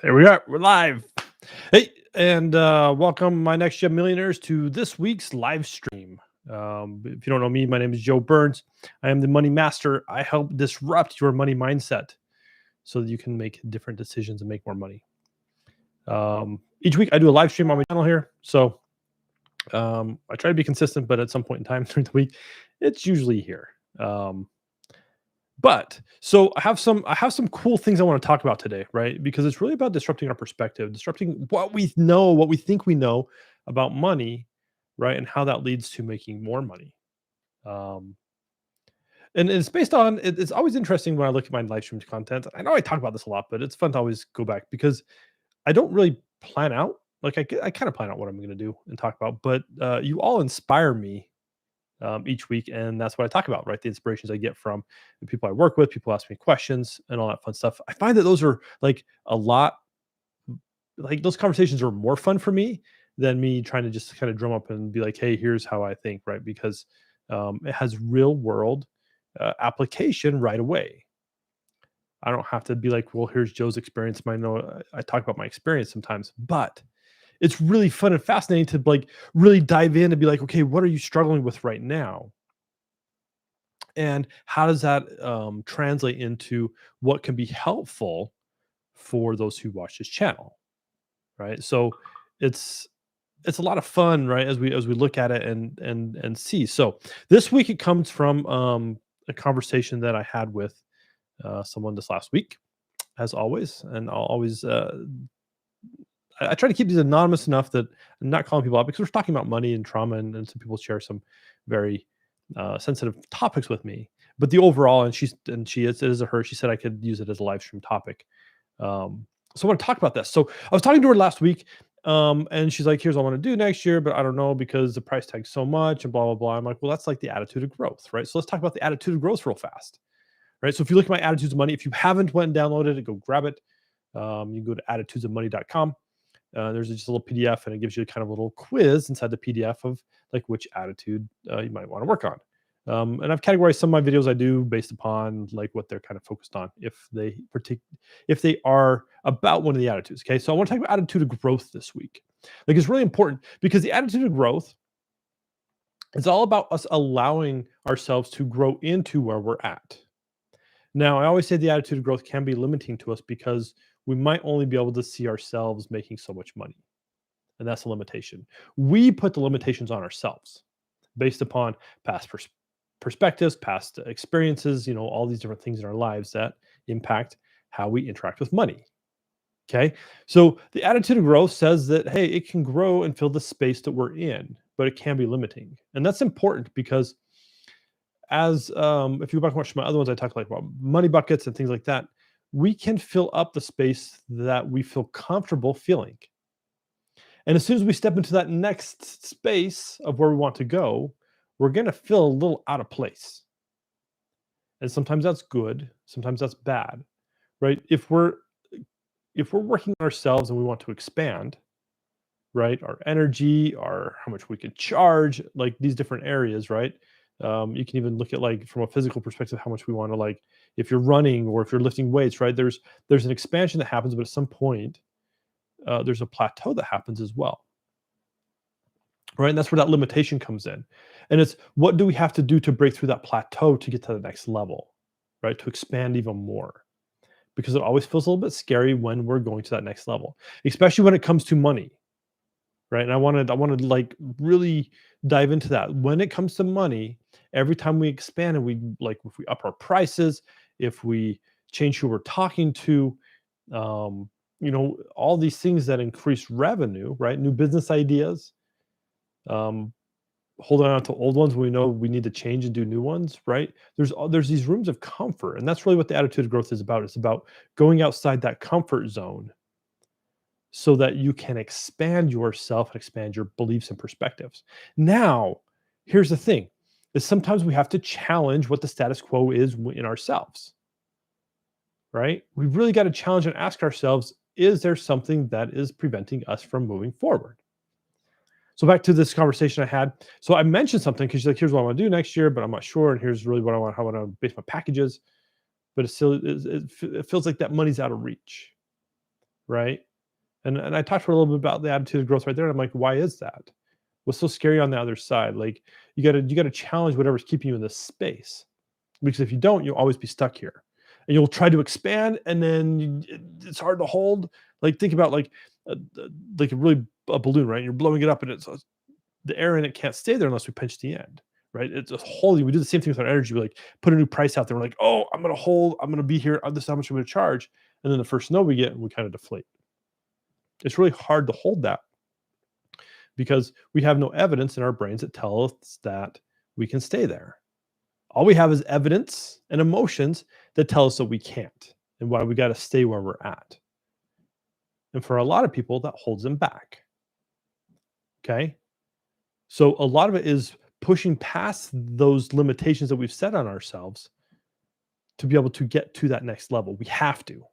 There we are. We're live. Hey, and welcome, my next gen millionaires, to this week's live stream. If you don't know me, my name is Joe Burns. I am the money master. I help disrupt your money mindset so that you can make different decisions and make more money. Each week, I do a live stream on my channel here. So I try to be consistent, but at some point in time during the week, it's usually here. But so I have some cool things I want to talk about today, right? Because it's really about disrupting our perspective, disrupting what we know, what we think we know about money, right? And how that leads to making more money. Um, and it's based on it's always interesting when I look at my live stream content. I know I talk about this a lot, but it's fun to always go back because I don't really plan out. Like I kind of plan out what I'm going to do and talk about, but you all inspire me each week. And that's what I talk about, right? The inspirations I get from the people I work with, people ask me questions and all that fun stuff. I find that those are like a lot, like those conversations are more fun for me than me trying to just kind of drum up and be like, hey, here's how I think, right? Because it has real world application right away. I don't have to be like, well, here's Joe's experience. I know I talk about my experience sometimes, but it's really fun and fascinating to like really dive in and be like, okay, what are you struggling with right now? And how does that translate into what can be helpful for those who watch this channel, right? So it's it's a lot of fun, right? As we look at it and see. So this week it comes from a conversation that I had with someone this last week, as always, and I'll always I try to keep these anonymous enough that I'm not calling people out because we're talking about money and trauma, and some people share some very sensitive topics with me. But the overall, she is, it is a her. She said I could use it as a live stream topic. So I want to talk about this. So I was talking to her last week, and she's like, "Here's what I want to do next year, but I don't know because the price tag's so much and blah blah blah." I'm like, "Well, that's like the attitude of growth, right?" So let's talk about the attitude of growth real fast, right? So if you look at my attitudes of money, if you haven't went and downloaded it, go grab it. You can go to attitudesofmoney.com. There's just a little PDF, and it gives you a kind of little quiz inside the PDF of like which attitude you might want to work on. And I've categorized some of my videos I do based upon like what they're kind of focused on, if they are about one of the attitudes. Okay, so I want to talk about attitude of growth this week. Like it's really important because the attitude of growth is all about us allowing ourselves to grow into where we're at. Now, I always say the attitude of growth can be limiting to us because we might only be able to see ourselves making so much money. And that's a limitation. We put the limitations on ourselves based upon past perspectives, past experiences, all these different things in our lives that impact how we interact with money. Okay. So the attitude of growth says that, hey, it can grow and fill the space that we're in, but it can be limiting. And that's important because as if you go back and watch my other ones, I talk like about money buckets and things like that. We can fill up the space that we feel comfortable feeling. And as soon as we step into that next space of where we want to go, we're going to feel a little out of place. And sometimes that's good, sometimes that's bad, right? If we're working on ourselves and we want to expand, right? Our energy, our how much we could charge, like these different areas, right? You can even look at like from a physical perspective, how much we want to like if you're running or if you're lifting weights, right? There's an expansion that happens, but at some point, there's a plateau that happens as well, right? And that's where that limitation comes in. And it's what do we have to do to break through that plateau to get to the next level, right? To expand even more, because it always feels a little bit scary when we're going to that next level, especially when it comes to money, right? And I wanted to like really dive into that. When it comes to money, every time we expand and we like if we up our prices, if we change who we're talking to, um, all these things that increase revenue, right? New business ideas, um, holding on to old ones when we know we need to change and do new ones, right? There's these rooms of comfort, and that's really what the attitude of growth is about. It's about going outside that comfort zone so that you can expand yourself and expand your beliefs and perspectives. Now, here's the thing: is sometimes we have to challenge what the status quo is in ourselves, right? We've really got to challenge and ask ourselves: is there something that is preventing us from moving forward? So back to this conversation I had. So I mentioned something because she's like, "Here's what I want to do next year, but I'm not sure." And here's really what I want, how I want to base my packages. But it feels like that money's out of reach, right? And I talked for a little bit about the attitude of growth right there. And I'm like, why is that? What's so scary on the other side? Like you gotta challenge whatever's keeping you in this space. Because if you don't, you'll always be stuck here. And you'll try to expand and then it's hard to hold. Like think about like a really a balloon, right? You're blowing it up and it's the air in it can't stay there unless we pinch the end, right? It's a holding. We do the same thing with our energy. We like put a new price out there. We're like, oh, I'm gonna hold. I'm gonna be here. This is how much I'm gonna charge. And then the first no we get, we kind of deflate. It's really hard to hold that because we have no evidence in our brains that tell us that we can stay there. All we have is evidence and emotions that tell us that we can't and why we got to stay where we're at. And for a lot of people, that holds them back. Okay. So a lot of it is pushing past those limitations that we've set on ourselves to be able to get to that next level. We have to.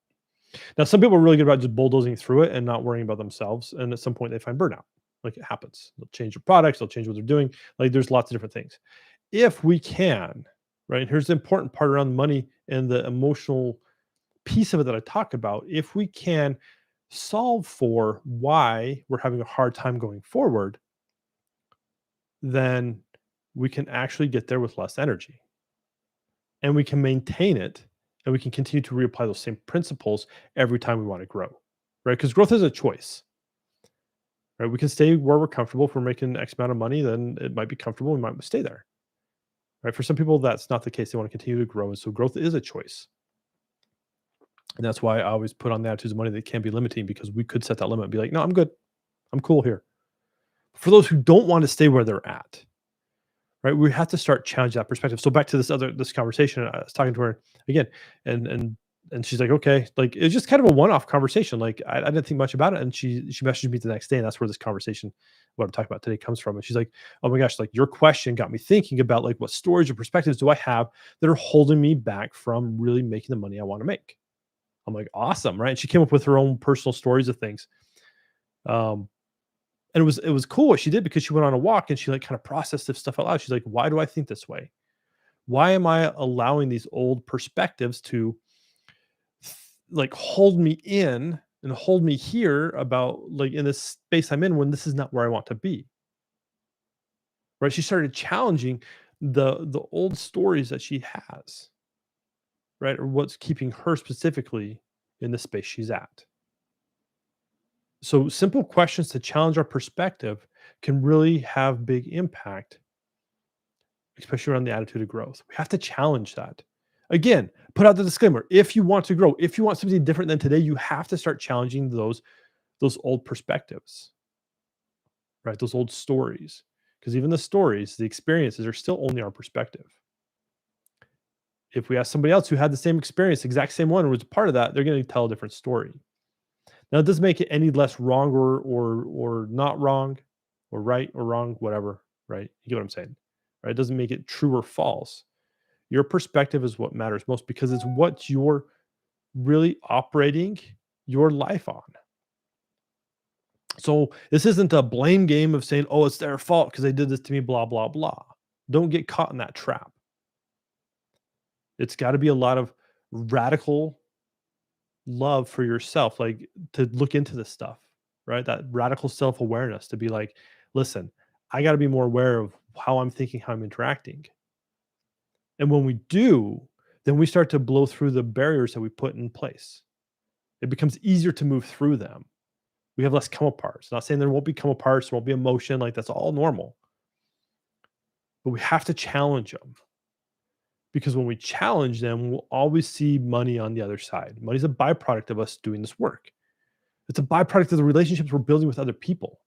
Now, some people are really good about just bulldozing through it and not worrying about themselves. And at some point, they find burnout. Like it happens. They'll change their products, they'll change what they're doing. Like there's lots of different things. If we can, right? And here's the important part around money and the emotional piece of it that I talk about. If we can solve for why we're having a hard time going forward, then we can actually get there with less energy and we can maintain it and we can continue to reapply those same principles every time we want to grow, right? Because growth is a choice, right? We can stay where we're comfortable. If we're making X amount of money, then it might be comfortable. We might stay there, right? For some people, that's not the case. They want to continue to grow. And so growth is a choice. And that's why I always put on the attitudes of money that can be limiting because we could set that limit and be like, no, I'm good. I'm cool here. For those who don't want to stay where they're at, right? We have to start challenging that perspective. So back to this conversation, I was talking to her again, and she's like, okay, like it's just kind of a one-off conversation. Like I didn't think much about it, and she messaged me the next day, and that's where this conversation, what I'm talking about today, comes from. And she's like, oh my gosh, like your question got me thinking about like what stories or perspectives do I have that are holding me back from really making the money I want to make. I'm like, awesome, right? And she came up with her own personal stories of things. Um, and it was cool what she did because she went on a walk and she like kind of processed this stuff out loud. She's like, why do I think this way? Why am I allowing these old perspectives to like hold me in and hold me here about like in this space I'm in when this is not where I want to be? Right? She started challenging the old stories that she has, right? Or what's keeping her specifically in the space she's at. So simple questions to challenge our perspective can really have big impact, especially around the attitude of growth. We have to challenge that. Again, put out the disclaimer. If you want to grow, if you want something different than today, you have to start challenging those old perspectives, right? Those old stories. Because even the stories, the experiences are still only our perspective. If we ask somebody else who had the same experience, exact same one, or was a part of that, they're going to tell a different story. Now, it doesn't make it any less wrong or not wrong, or right or wrong, whatever. Right? You get what I'm saying? Right? It doesn't make it true or false. Your perspective is what matters most because it's what you're really operating your life on. So this isn't a blame game of saying, "Oh, it's their fault because they did this to me." Blah blah blah. Don't get caught in that trap. It's got to be a lot of radical love for yourself, like to look into this stuff, right? That radical self awareness to be like, listen, I got to be more aware of how I'm thinking, how I'm interacting. And when we do, then we start to blow through the barriers that we put in place. It becomes easier to move through them. We have less come aparts. Not saying there won't be come aparts, there won't be emotion, like that's all normal. But we have to challenge them because when we challenge them, we'll always see money on the other side. Money's a byproduct of us doing this work. It's a byproduct of the relationships we're building with other people,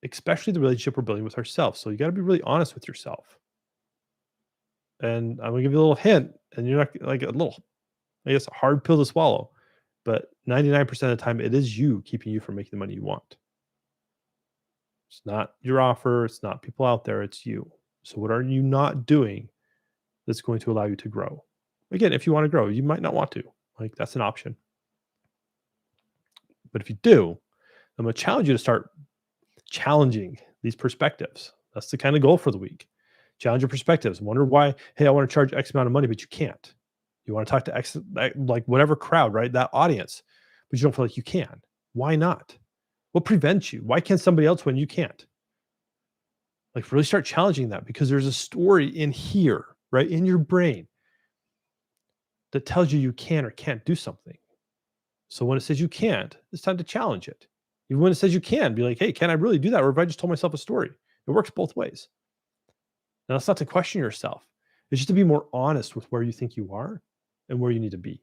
especially the relationship we're building with ourselves. So you got to be really honest with yourself. And I'm gonna give you a little hint, and you're not like a little, I guess, a hard pill to swallow. But 99% of the time, it is you keeping you from making the money you want. It's not your offer. It's not people out there. It's you. So what are you not doing that's going to allow you to grow? Again, if you want to grow, you might not want to. Like that's an option. But if you do, I'm going to challenge you to start challenging these perspectives. That's the kind of goal for the week. Challenge your perspectives. Wonder why, hey, I want to charge X amount of money, but you can't. You want to talk to like whatever crowd, right? That audience, but you don't feel like you can. Why not? What prevents you? Why can't somebody else when you can't? Like really start challenging that because there's a story in here, right? In your brain that tells you you can or can't do something. So when it says you can't, it's time to challenge it. Even when it says you can, be like, hey, can I really do that? Or if I just told myself a story, it works both ways. Now, that's not to question yourself. It's just to be more honest with where you think you are and where you need to be.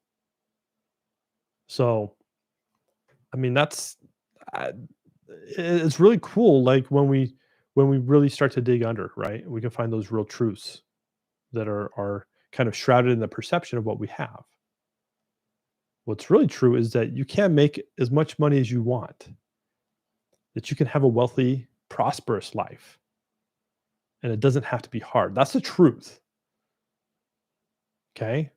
So, I mean, uh, it's really cool. Like when we really start to dig under, right? We can find those real truths that are kind of shrouded in the perception of what we have. What's really true is that you can make as much money as you want, that you can have a wealthy, prosperous life, and it doesn't have to be hard. That's the truth. Okay.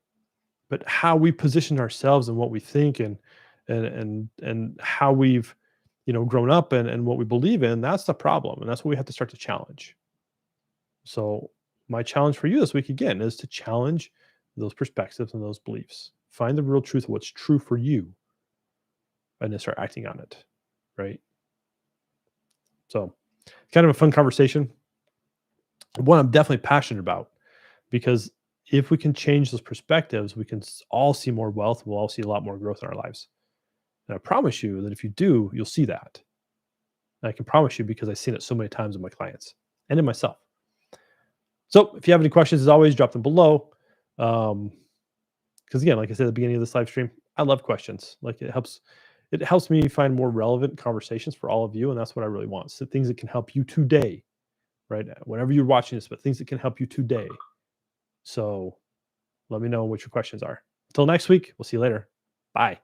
But how we position ourselves and what we think and how we've grown up and what we believe in, that's the problem. And that's what we have to start to challenge. So my challenge for you this week again is to challenge those perspectives and those beliefs. Find the real truth of what's true for you and then start acting on it. Right. So kind of a fun conversation. One I'm definitely passionate about because if we can change those perspectives, we can all see more wealth. We'll all see a lot more growth in our lives. And I promise you that if you do, you'll see that. And I can promise you because I've seen it so many times with my clients and in myself. So if you have any questions, as always, drop them below. Because again, like I said at the beginning of this live stream, I love questions. Like it helps me find more relevant conversations for all of you, and that's what I really want. So things that can help you today, right? Whenever you're watching this, but things that can help you today. So let me know what your questions are. Until next week, we'll see you later. Bye.